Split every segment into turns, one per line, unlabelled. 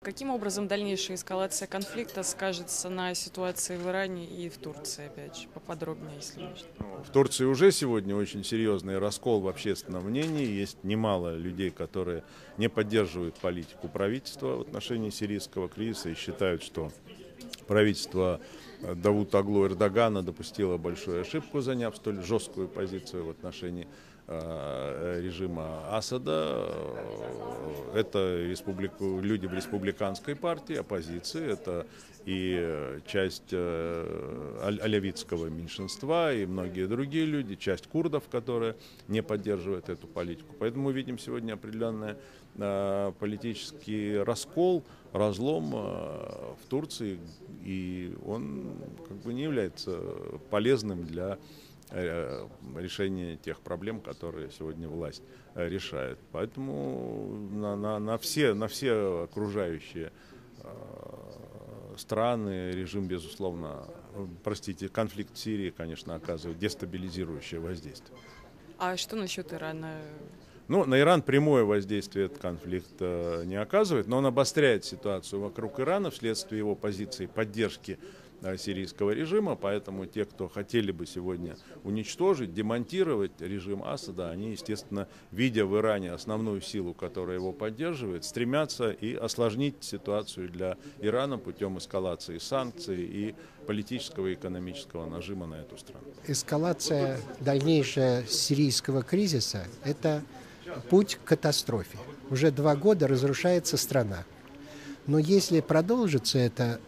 Каким образом дальнейшая эскалация конфликта скажется на ситуации в Иране и в Турции, опять же, поподробнее, если можно?
В Турции уже сегодня очень серьезный раскол в общественном мнении. Есть немало людей, которые не поддерживают политику правительства в отношении сирийского кризиса и считают, что правительство Давутоглу Эрдогана допустило большую ошибку, заняв столь жесткую позицию в отношении режима Асада. Это люди в республиканской партии, оппозиции, это и часть алевитского меньшинства, и многие другие люди, часть курдов, которые не поддерживают эту политику. Поэтому мы видим сегодня определенный политический раскол, разлом в Турции, и он не является полезным для решения тех проблем, которые сегодня власть решает. Поэтому на все окружающие страны режим, безусловно, конфликт в Сирии, конечно, оказывает дестабилизирующее воздействие.
А что насчет Ирана?
На Иран прямое воздействие этот конфликт не оказывает, но он обостряет ситуацию вокруг Ирана вследствие его позиции поддержки сирийского режима. Поэтому те, кто хотели бы сегодня уничтожить, демонтировать режим Асада, они, естественно, видя в Иране основную силу, которая его поддерживает, стремятся и осложнить ситуацию для Ирана путем эскалации санкций и политического и экономического нажима на эту страну.
Эскалация дальнейшая сирийского кризиса – это путь к катастрофе. Уже 2 года разрушается страна. Но если продолжится это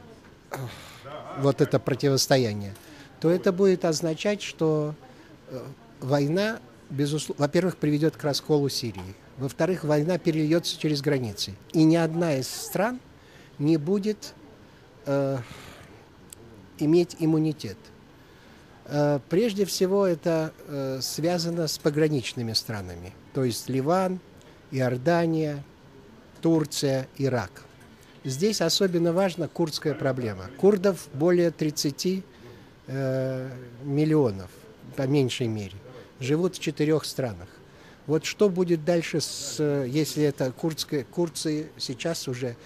противостояние, то это будет означать, что война, безусловно, во-первых, приведет к расколу Сирии. Во-вторых, война перельется через границы. И ни одна из стран не будет иметь иммунитет. Прежде всего, это связано с пограничными странами, то есть Ливан, Иордания, Турция, Ирак. Здесь особенно важна курдская проблема. Курдов более 30 миллионов, по меньшей мере, живут в 4 странах. Вот что будет дальше, если это курдцы сейчас уже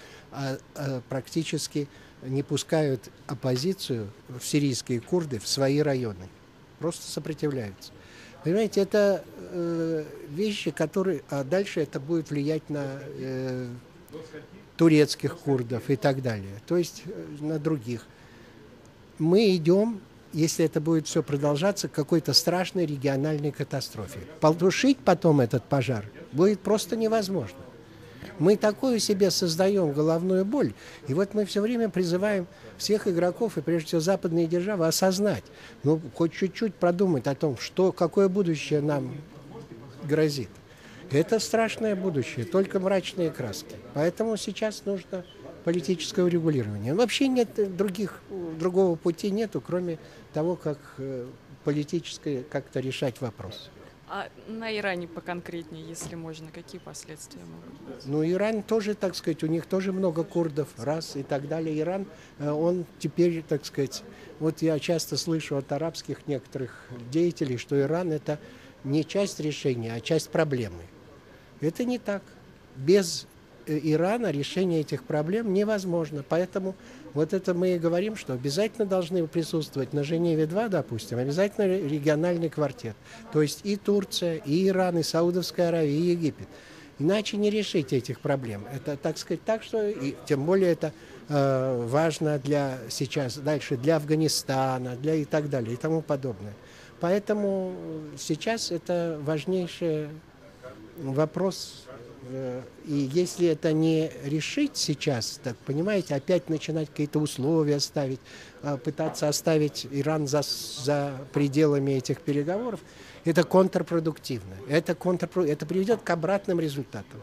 практически не пускают оппозицию в сирийские курды в свои районы. Просто сопротивляются. Понимаете, это вещи, которые... А дальше это будет влиять на турецких курдов и так далее. То есть на других. Мы идем, если это будет все продолжаться, к какой-то страшной региональной катастрофе. Потушить потом этот пожар будет просто невозможно. Мы такую себе создаем головную боль, и вот мы все время призываем всех игроков, и прежде всего западные державы, осознать, хоть чуть-чуть продумать о том, какое будущее нам грозит. Это страшное будущее, только мрачные краски. Поэтому сейчас нужно политическое урегулирование. Вообще другого пути нету, кроме того, как политическое как-то решать вопрос.
А на Иране поконкретнее, если можно, какие последствия могут быть?
Иран тоже, так сказать, у них тоже много курдов, и так далее. Иран, он теперь, так сказать, вот я часто слышу от арабских некоторых деятелей, что Иран – это не часть решения, а часть проблемы. Это не так. Без Ирана решение этих проблем невозможно. Поэтому вот это мы и говорим, что обязательно должны присутствовать на Женеве-2, допустим, обязательно региональный квартет. То есть и Турция, и Иран, и Саудовская Аравия, и Египет. Иначе не решить этих проблем. Это, так сказать, так, что и тем более это важно сейчас дальше для Афганистана, и так далее, и тому подобное. Поэтому сейчас это важнейший вопрос. И если это не решить сейчас, так понимаете, опять начинать какие-то условия ставить, пытаться оставить Иран за пределами этих переговоров, это контрпродуктивно. Это приведет к обратным результатам.